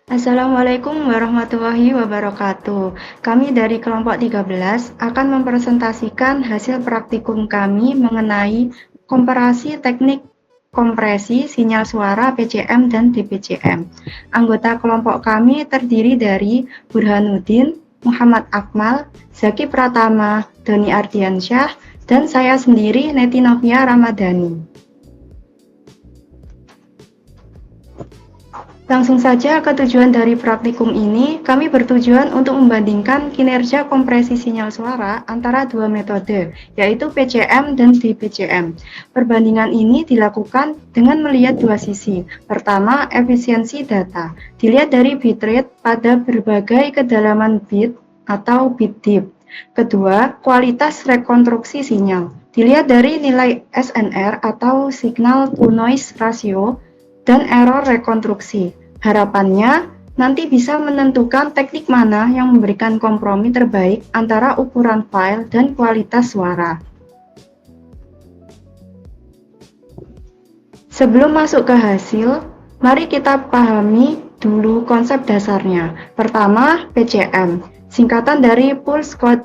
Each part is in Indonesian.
Assalamualaikum warahmatullahi wabarakatuh. Kami dari kelompok 13 akan mempresentasikan hasil praktikum kami mengenai komparasi teknik kompresi sinyal suara PCM dan DPCM. Anggota kelompok kami terdiri dari Burhanuddin, Muhammad Akmal, Zaki Pratama, Doni Ardiansyah, dan saya sendiri Neti Novia Ramadhani. Langsung saja ke tujuan dari praktikum ini, kami bertujuan untuk membandingkan kinerja kompresi sinyal suara antara dua metode, yaitu PCM dan DPCM. Perbandingan ini dilakukan dengan melihat dua sisi. Pertama, efisiensi data. Dilihat dari bitrate pada berbagai kedalaman bit atau bit deep. Kedua, kualitas rekonstruksi sinyal. Dilihat dari nilai SNR atau signal to noise ratio dan error rekonstruksi. Harapannya, nanti bisa menentukan teknik mana yang memberikan kompromi terbaik antara ukuran file dan kualitas suara. Sebelum masuk ke hasil, mari kita pahami dulu konsep dasarnya. Pertama, PCM, singkatan dari Pulse Code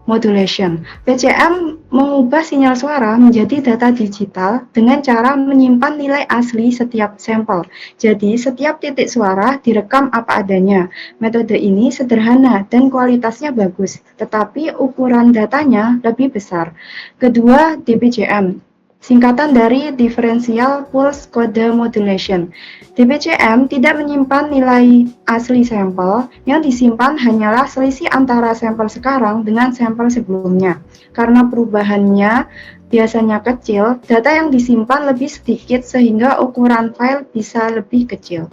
Modulation. PCM mengubah sinyal suara menjadi data digital dengan cara menyimpan nilai asli setiap sampel. Jadi, setiap titik suara direkam apa adanya. Metode ini sederhana dan kualitasnya bagus, tetapi ukuran datanya lebih besar. Kedua, DPCM, singkatan dari Differential Pulse Code Modulation. DPCM tidak menyimpan nilai asli sampel, yang disimpan hanyalah selisih antara sampel sekarang dengan sampel sebelumnya. Karena perubahannya biasanya kecil, data yang disimpan lebih sedikit sehingga ukuran file bisa lebih kecil.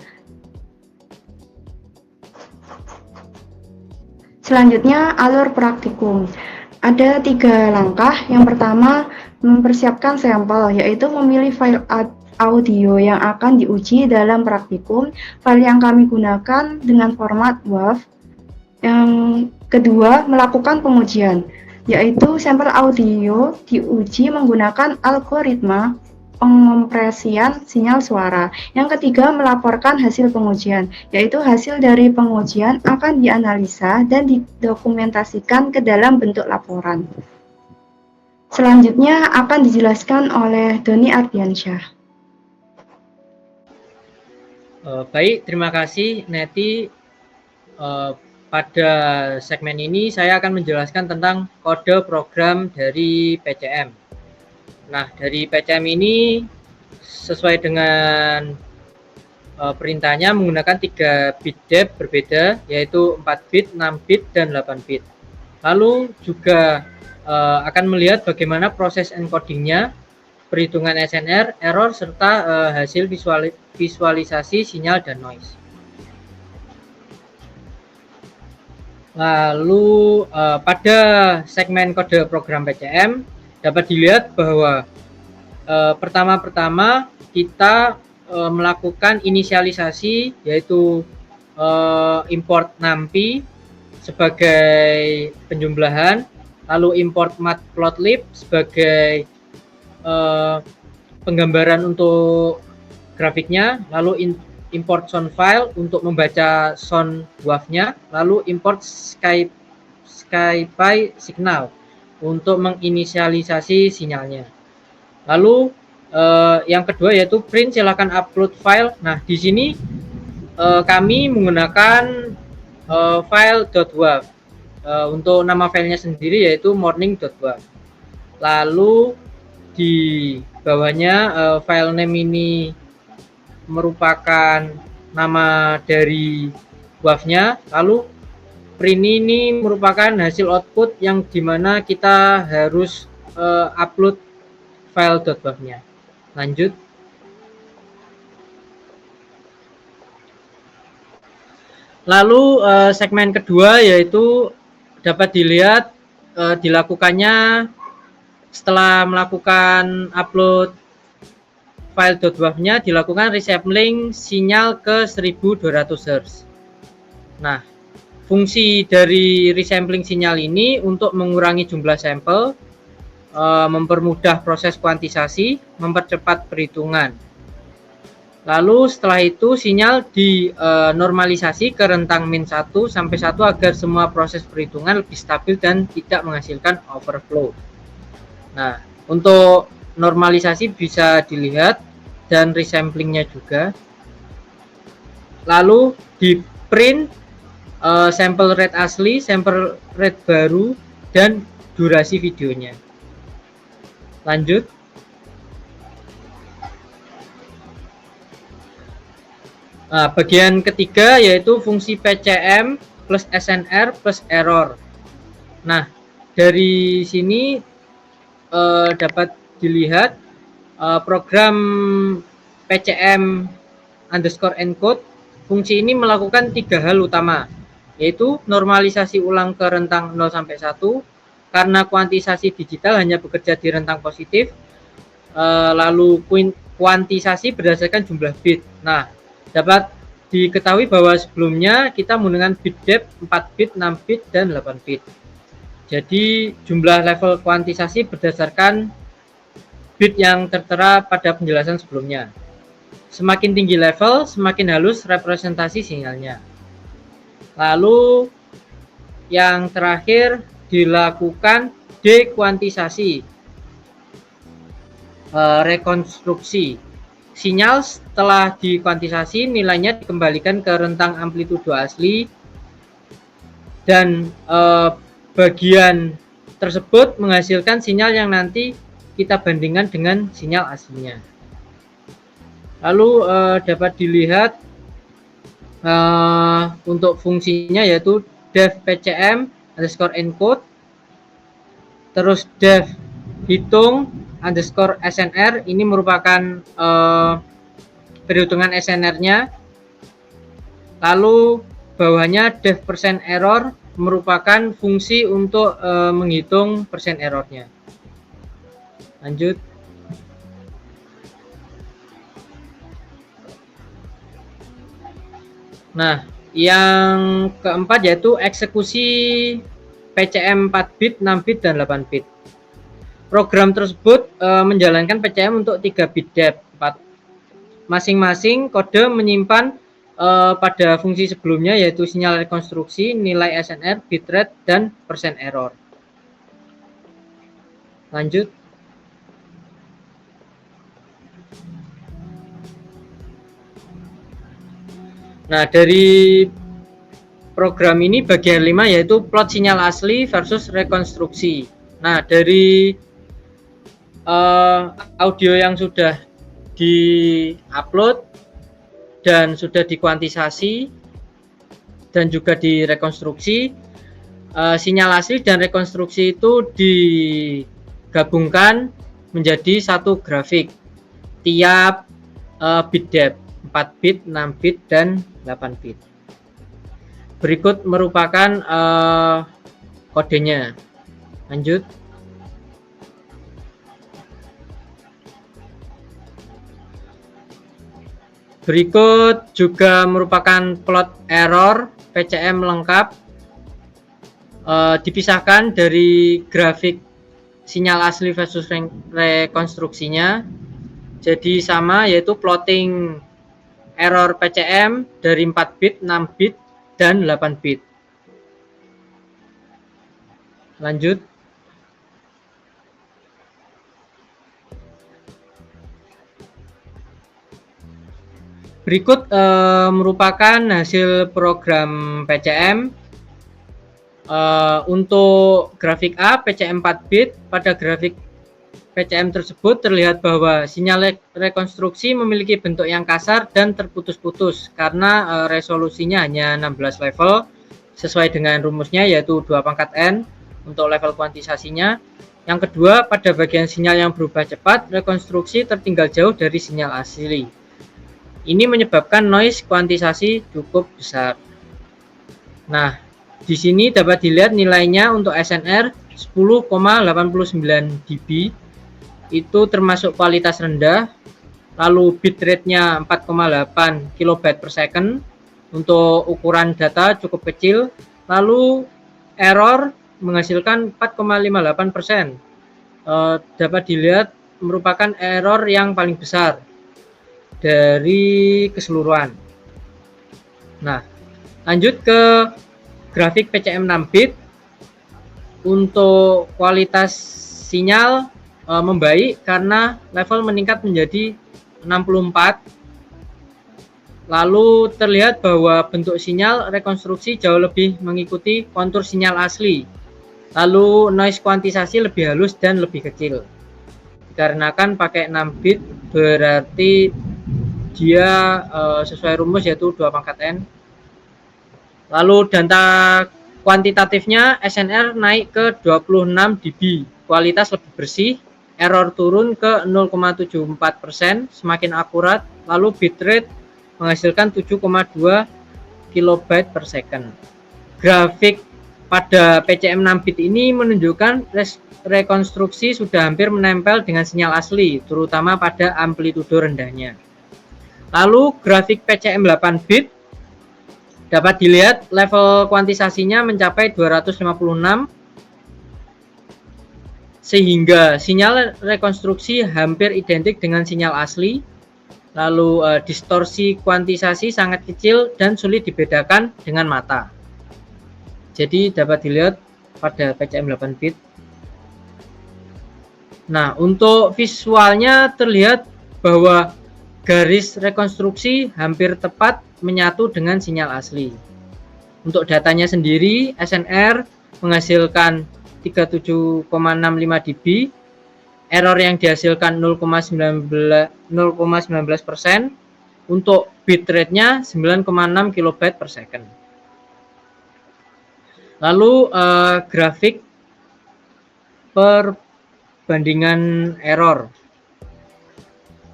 Selanjutnya, alur praktikum. Ada 3 langkah. Yang pertama, mempersiapkan sampel, yaitu memilih file audio yang akan diuji dalam praktikum. File yang kami gunakan dengan format WAV. Yang kedua, melakukan pengujian, yaitu sampel audio diuji menggunakan algoritma pengompresian sinyal suara. Yang ketiga, melaporkan hasil pengujian, yaitu hasil dari pengujian akan dianalisa dan didokumentasikan ke dalam bentuk laporan. Selanjutnya akan dijelaskan oleh Doni Ardiansyah. Baik, terima kasih Neti. Pada segmen ini saya akan menjelaskan tentang kode program dari PCM. Nah, dari PCM ini sesuai dengan perintahnya menggunakan 3 bit depth berbeda, yaitu 4 bit, 6 bit, dan 8 bit. Lalu juga akan melihat bagaimana proses encodingnya, perhitungan SNR, error, serta hasil visualisasi sinyal dan noise. Lalu pada segmen kode program PCM dapat dilihat bahwa pertama-tama kita melakukan inisialisasi, yaitu import NumPy sebagai penjumlahan, lalu import matplotlib sebagai penggambaran untuk grafiknya, lalu import sound file untuk membaca sound wave-nya, lalu import SkyPy signal untuk menginisialisasi sinyalnya. Lalu yang kedua yaitu print, silakan upload file. Nah, di sini kami menggunakan file .wav. Untuk nama filenya sendiri yaitu morning.wav. Lalu di bawahnya file name ini merupakan nama dari WAV-nya, lalu print ini merupakan hasil output yang dimana kita harus upload file .wav-nya. Lanjut. Lalu segmen kedua yaitu dapat dilihat dilakukannya setelah melakukan upload file .wav-nya, dilakukan resampling sinyal ke 1200 Hz. Nah, fungsi dari resampling sinyal ini untuk mengurangi jumlah sampel, mempermudah proses kuantisasi, mempercepat perhitungan. Lalu setelah itu sinyal dinormalisasi ke rentang -1 sampai 1 agar semua proses perhitungan lebih stabil dan tidak menghasilkan overflow. Nah, untuk normalisasi bisa dilihat dan resamplingnya juga. Lalu di print sampel rate asli, sampel rate baru, dan durasi videonya. Lanjut. Nah, bagian ketiga yaitu fungsi PCM plus SNR plus error. Nah, dari sini dapat dilihat program PCM underscore encode fungsi ini melakukan 3 hal utama, yaitu normalisasi ulang ke rentang 0 sampai 1 karena kuantisasi digital hanya bekerja di rentang positif, lalu kuantisasi berdasarkan jumlah bit. Nah, dapat diketahui bahwa sebelumnya kita menggunakan bit depth 4 bit, 6 bit, dan 8 bit. Jadi jumlah level kuantisasi berdasarkan bit yang tertera pada penjelasan sebelumnya. Semakin tinggi level, semakin halus representasi sinyalnya. Lalu yang terakhir dilakukan dekuantisasi, rekonstruksi. Sinyal setelah dikuantisasi nilainya dikembalikan ke rentang amplitudo asli dan bagian tersebut menghasilkan sinyal yang nanti kita bandingkan dengan sinyal aslinya. Lalu dapat dilihat untuk fungsinya yaitu def PCM underscore encode, terus def hitung underscore SNR, ini merupakan perhitungan SNR-nya. Lalu bawahnya def persen error merupakan fungsi untuk menghitung persen errornya. Lanjut. Nah, yang keempat yaitu eksekusi PCM 4 bit, 6 bit, dan 8 bit. Program tersebut menjalankan PCM untuk 3 bit depth. Masing-masing kode menyimpan pada fungsi sebelumnya yaitu sinyal rekonstruksi, nilai SNR, bitrate, dan persen error. Lanjut. Nah, dari program ini bagian 5 yaitu plot sinyal asli versus rekonstruksi. Nah, dari audio yang sudah di-upload dan sudah dikuantisasi dan juga direkonstruksi, sinyal asli dan rekonstruksi itu digabungkan menjadi satu grafik tiap bit depth 4 bit, 6 bit, dan 8 bit. Berikut merupakan kodenya. Lanjut. Berikut juga merupakan plot error PCM lengkap, dipisahkan dari grafik sinyal asli versus rekonstruksinya. Jadi sama, yaitu plotting error PCM dari 4 bit, 6 bit, dan 8 bit. Lanjut. Berikut merupakan hasil program PCM. Untuk grafik A PCM 4 bit, pada grafik PCM tersebut terlihat bahwa sinyal rekonstruksi memiliki bentuk yang kasar dan terputus-putus karena resolusinya hanya 16 level sesuai dengan rumusnya yaitu 2 pangkat N untuk level kuantisasinya. Yang kedua, pada bagian sinyal yang berubah cepat, rekonstruksi tertinggal jauh dari sinyal asli. Ini menyebabkan noise kuantisasi cukup besar. Nah, di sini dapat dilihat nilainya untuk SNR 10,89 dB, itu termasuk kualitas rendah. Lalu bitrate-nya 4,8 kilobyte per second, untuk ukuran data cukup kecil. Lalu error menghasilkan 4,58%, dapat dilihat merupakan error yang paling besar. dari keseluruhan. Nah, lanjut ke grafik PCM 6 bit. Untuk kualitas sinyal membaik karena level meningkat menjadi 64. Lalu terlihat bahwa bentuk sinyal rekonstruksi jauh lebih mengikuti kontur sinyal asli. Lalu noise kuantisasi lebih halus dan lebih kecil. Dikarenakan pakai 6 bit berarti dia sesuai rumus yaitu 2 pangkat N. Lalu data kuantitatifnya SNR naik ke 26 dB, kualitas lebih bersih, error turun ke 0,74%, semakin akurat, lalu bitrate menghasilkan 7,2 kilobyte per second. Grafik pada PCM 6 bit ini menunjukkan rekonstruksi sudah hampir menempel dengan sinyal asli, terutama pada amplitudo rendahnya. Lalu grafik PCM 8 bit dapat dilihat level kuantisasinya mencapai 256 sehingga sinyal rekonstruksi hampir identik dengan sinyal asli. Lalu distorsi kuantisasi sangat kecil dan sulit dibedakan dengan mata. Jadi dapat dilihat pada PCM 8 bit. Nah, untuk visualnya terlihat bahwa garis rekonstruksi hampir tepat menyatu dengan sinyal asli. Untuk datanya sendiri, SNR menghasilkan 37,65 dB, error yang dihasilkan 0,19%, untuk bitrate-nya 9,6 kilobyte per second. Lalu grafik perbandingan error.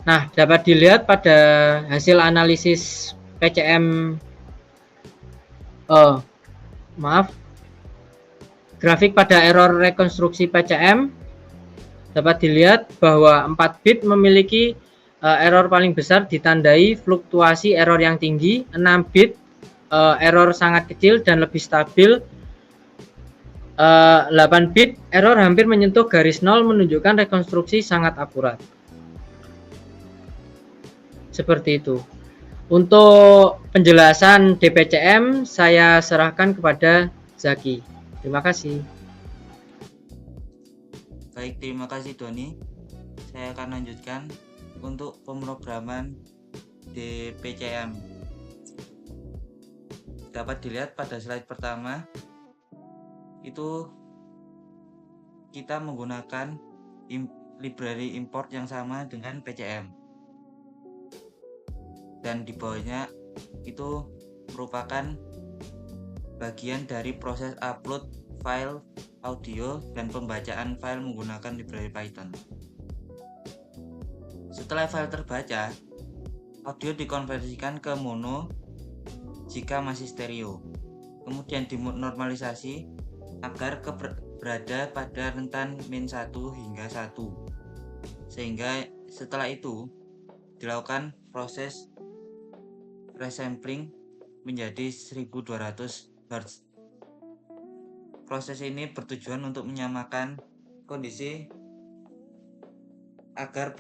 Nah, dapat dilihat pada hasil analisis PCM grafik pada error rekonstruksi PCM dapat dilihat bahwa 4 bit memiliki error paling besar ditandai fluktuasi error yang tinggi, 6 bit error sangat kecil dan lebih stabil, 8 bit error hampir menyentuh garis nol menunjukkan rekonstruksi sangat akurat. Seperti itu. Untuk penjelasan DPCM saya serahkan kepada Zaki. Terima kasih. Baik, terima kasih Doni. Saya akan lanjutkan untuk pemrograman DPCM. Dapat dilihat pada slide pertama, itu kita menggunakan library import yang sama dengan PCM. Dan di bawahnya itu merupakan bagian dari proses upload file audio dan pembacaan file menggunakan library Python. Setelah file terbaca, audio dikonversikan ke mono jika masih stereo, kemudian dinormalisasi agar berada pada rentan min 1 hingga 1, sehingga setelah itu dilakukan proses resampling menjadi 1200 Hz. Proses ini bertujuan untuk menyamakan kondisi agar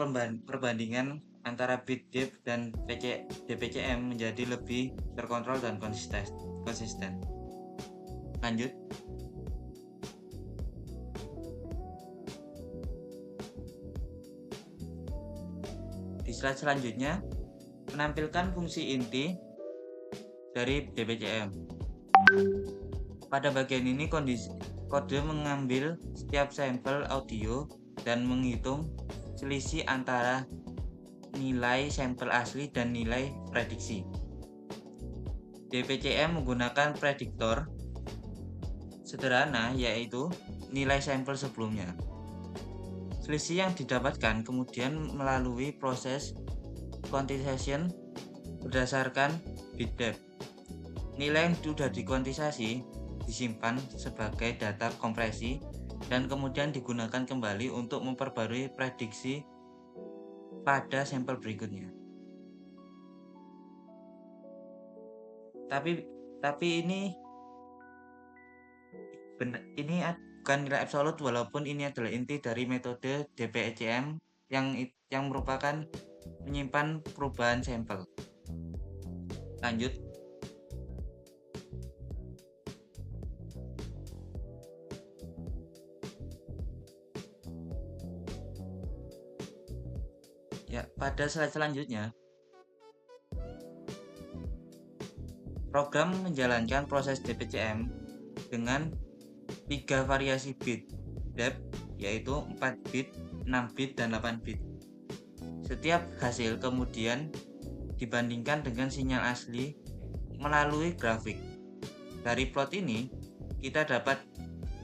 perbandingan antara bit depth dan DPCM menjadi lebih terkontrol dan konsisten. Lanjut. Di slide selanjutnya menampilkan fungsi inti dari DPCM. Pada bagian ini kode mengambil setiap sampel audio dan menghitung selisih antara nilai sampel asli dan nilai prediksi. DPCM menggunakan prediktor sederhana, yaitu nilai sampel sebelumnya. Selisih yang didapatkan kemudian melalui proses quantization berdasarkan bit depth. Nilai yang sudah dikuantisasi disimpan sebagai data kompresi dan kemudian digunakan kembali untuk memperbarui prediksi pada sampel berikutnya. Tapi ini bukan nilai absolut, walaupun ini adalah inti dari metode DPCM yang merupakan menyimpan perubahan sampel. Lanjut. Ya, pada slide selanjutnya, program menjalankan proses DPCM dengan 3 variasi bit depth, yaitu 4 bit, 6 bit, dan 8 bit. Setiap hasil kemudian dibandingkan dengan sinyal asli melalui grafik. Dari plot ini, kita dapat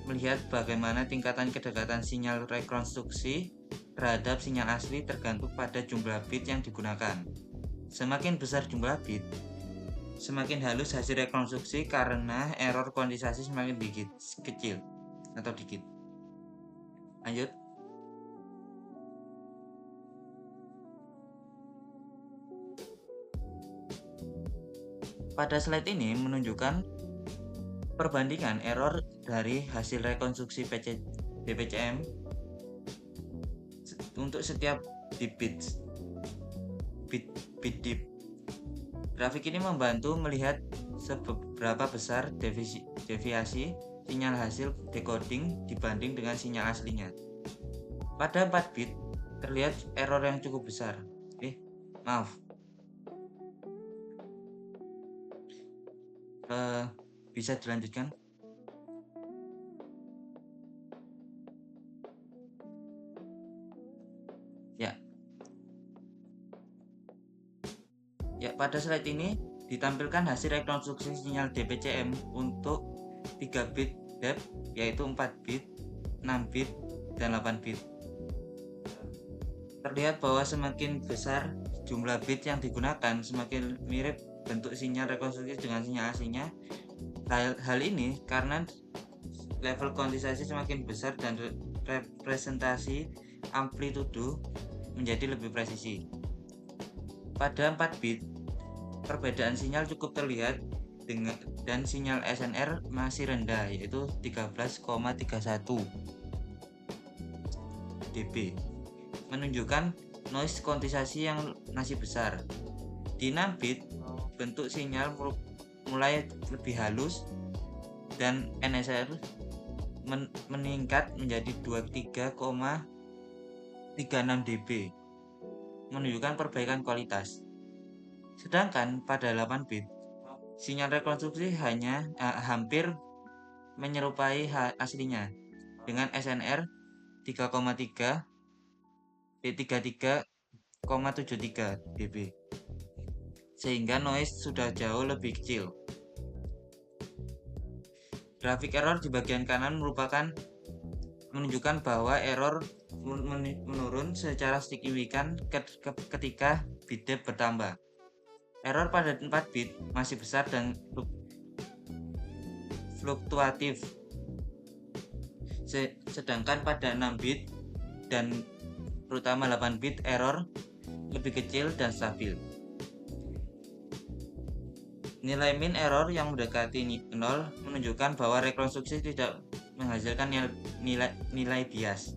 melihat bagaimana tingkatan kedekatan sinyal rekonstruksi terhadap sinyal asli tergantung pada jumlah bit yang digunakan. Semakin besar jumlah bit, semakin halus hasil rekonstruksi karena error kuantisasi semakin kecil atau dikit. Lanjut. Pada slide ini menunjukkan perbandingan error dari hasil rekonstruksi DPCM untuk setiap bit dip. Grafik ini membantu melihat seberapa besar deviasi sinyal hasil decoding dibanding dengan sinyal aslinya. Pada 4 bit terlihat error yang cukup besar. Bisa dilanjutkan? Ya, pada slide ini ditampilkan hasil rekonstruksi sinyal DPCM untuk 3 bit depth, yaitu 4 bit, 6 bit, dan 8 bit. Terlihat bahwa semakin besar jumlah bit yang digunakan, semakin mirip bentuk sinyal rekonstruksi dengan sinyal aslinya. Hal ini karena level kuantisasi semakin besar dan representasi amplitudo menjadi lebih presisi. Pada 4 bit, perbedaan sinyal cukup terlihat dan sinyal SNR masih rendah, yaitu 13,31 dB, menunjukkan noise kuantisasi yang masih besar. Di 6 bit, bentuk sinyal mulai lebih halus dan NSR meningkat menjadi 23,36 dB, menunjukkan perbaikan kualitas. Sedangkan pada 8 bit, sinyal rekonstruksi hampir menyerupai aslinya dengan SNR 33,73 dB, sehingga noise sudah jauh lebih kecil. Grafik error di bagian kanan menunjukkan bahwa error menurun secara signifikan ketika bit depth bertambah. Error pada 4 bit masih besar dan fluktuatif, sedangkan pada 6 bit dan terutama 8 bit error lebih kecil dan stabil. Nilai min error yang mendekati 0 menunjukkan bahwa rekonstruksi tidak menghasilkan nilai bias.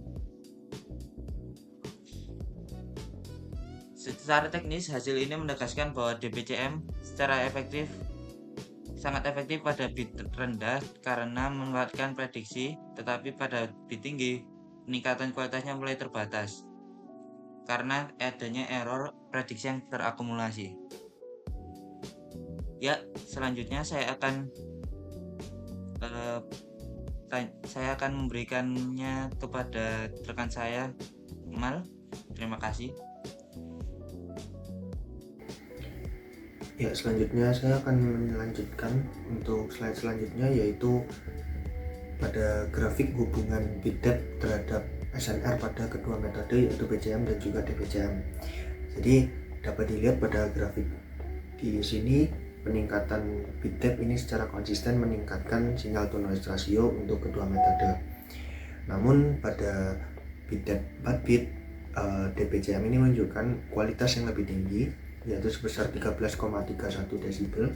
Secara teknis, hasil ini menegaskan bahwa DPCM sangat efektif pada bit rendah karena menguatkan prediksi, tetapi pada bit tinggi peningkatan kualitasnya mulai terbatas karena adanya error prediksi yang terakumulasi. Ya, selanjutnya saya akan memberikannya kepada rekan saya, Mal. Terima kasih. Ya, selanjutnya saya akan melanjutkan untuk slide selanjutnya, yaitu pada grafik hubungan bit depth terhadap SNR pada kedua metode, yaitu PCM dan juga DPCM. Jadi dapat dilihat pada grafik di sini, peningkatan bit depth ini secara konsisten meningkatkan signal to noise ratio untuk kedua metode. Namun pada bit depth 4 bit, DPCM ini menunjukkan kualitas yang lebih tinggi, yaitu sebesar 13,31 desibel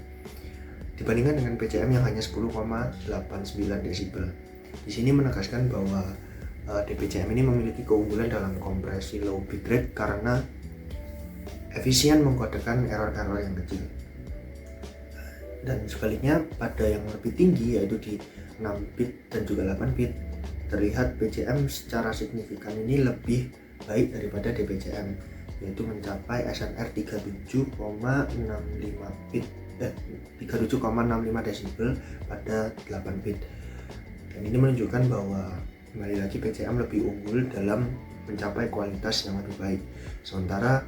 dibandingkan dengan PCM yang hanya 10,89 desibel. Di sini menegaskan bahwa DPCM ini memiliki keunggulan dalam kompresi low bitrate karena efisien mengkodekan error-error yang kecil. Dan sebaliknya pada yang lebih tinggi yaitu di 6 bit dan juga 8 bit, terlihat PCM secara signifikan ini lebih baik daripada DPCM, yaitu mencapai SNR 37,65 bit 37,65 desibel pada 8 bit. Dan ini menunjukkan bahwa kembali lagi PCM lebih unggul dalam mencapai kualitas yang lebih baik. Sementara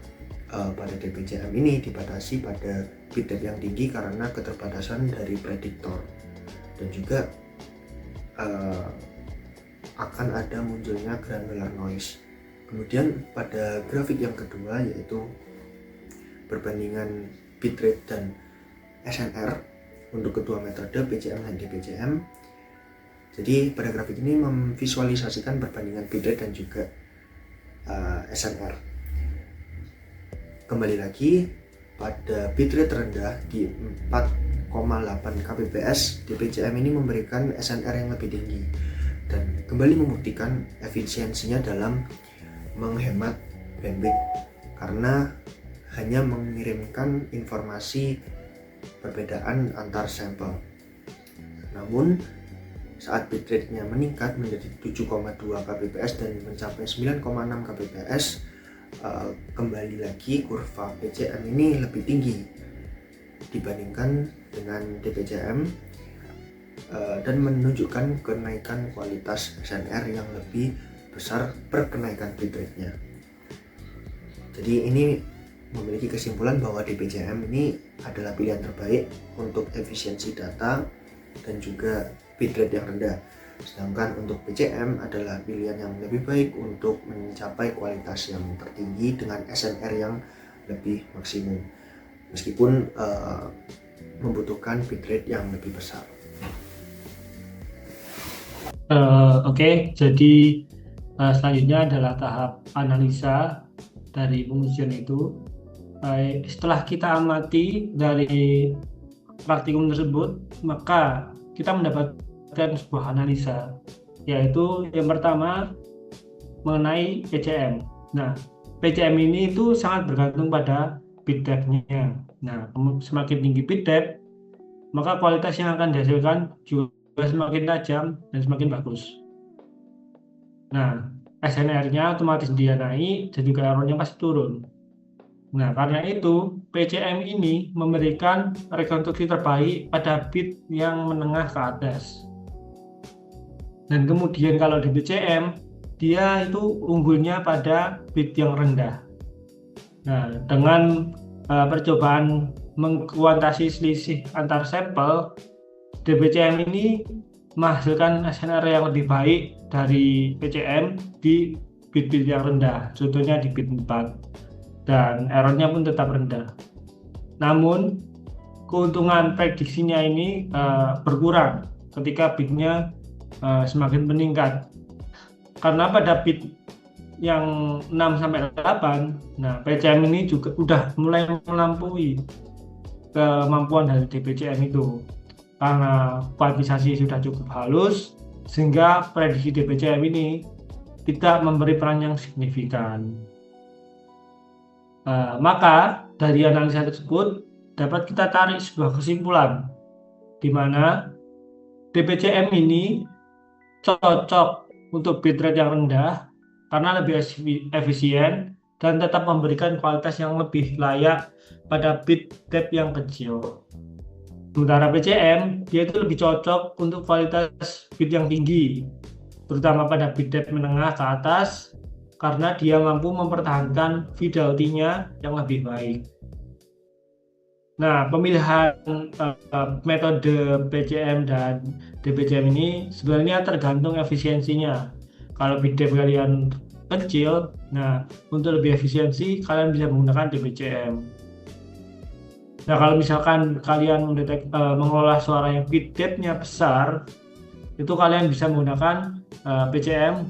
pada DPCM ini dibatasi pada bit depth yang tinggi karena keterbatasan dari prediktor, dan juga akan ada munculnya granular noise. Kemudian pada grafik yang kedua yaitu perbandingan bitrate dan SNR untuk kedua metode PCM dan DPCM. Jadi pada grafik ini memvisualisasikan perbandingan bitrate dan juga SNR. Kembali lagi pada bitrate rendah di 4,8 kbps, DPCM ini memberikan SNR yang lebih tinggi dan kembali membuktikan efisiensinya dalam menghemat bandwidth karena hanya mengirimkan informasi perbedaan antar sampel. Namun saat bitrate-nya meningkat menjadi 7,2 kbps dan mencapai 9,6 kbps, kembali lagi kurva PCM ini lebih tinggi dibandingkan dengan DPCM dan menunjukkan kenaikan kualitas SNR yang lebih besar per kenaikan bitrate-nya. Jadi ini memiliki kesimpulan bahwa DPCM ini adalah pilihan terbaik untuk efisiensi data dan juga bitrate yang rendah. Sedangkan untuk PCM adalah pilihan yang lebih baik untuk mencapai kualitas yang tertinggi dengan SNR yang lebih maksimum, meskipun membutuhkan bitrate yang lebih besar. Oke, jadi selanjutnya adalah tahap analisa dari pengujian itu. Setelah kita amati dari praktikum tersebut, maka kita mendapatkan sebuah analisa, yaitu yang pertama mengenai PCM. Nah, PCM ini itu sangat bergantung pada bit depth-nya. Nah, semakin tinggi bit depth, maka kualitas yang akan dihasilkan juga semakin tajam dan semakin bagus. Nah, SNR-nya otomatis dia naik dan juga error-nya pasti turun. Nah, karena itu PCM ini memberikan rekonstruksi terbaik pada bit yang menengah ke atas. Dan kemudian kalau di PCM, dia itu unggulnya pada bit yang rendah. Nah, dengan percobaan mengkuantasi selisih antar sampel, DPCM ini menghasilkan SNR yang lebih baik dari PCM di bit-bit yang rendah, contohnya di bit 4, dan errornya pun tetap rendah. Namun keuntungan prediksinya ini berkurang ketika bitnya semakin meningkat, karena pada bit yang 6-8, nah PCM ini juga udah mulai melampaui kemampuan dari DPCM itu, karena kuantisasi sudah cukup halus sehingga prediksi DPCM ini tidak memberi peran yang signifikan. Maka dari analisa tersebut dapat kita tarik sebuah kesimpulan di mana DPCM ini cocok untuk bitrate yang rendah karena lebih efisien dan tetap memberikan kualitas yang lebih layak pada bit depth yang kecil. Sementara PCM dia itu lebih cocok untuk kualitas bit yang tinggi, terutama pada bit depth menengah ke atas, karena dia mampu mempertahankan fidelity-nya yang lebih baik. Nah, pemilihan metode PCM dan DPCM ini sebenarnya tergantung efisiensinya. Kalau bit depth kalian kecil, nah untuk lebih efisiensi kalian bisa menggunakan DPCM. Nah, kalau misalkan kalian mengelola suara yang bit depth-nya besar, itu kalian bisa menggunakan PCM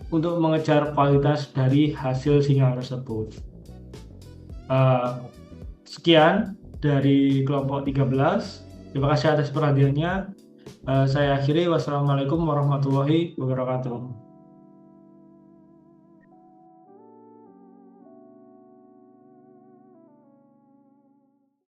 untuk mengejar kualitas dari hasil sinyal tersebut. Sekian dari kelompok 13. Terima kasih atas perhatiannya. Saya akhiri. Wassalamualaikum warahmatullahi wabarakatuh.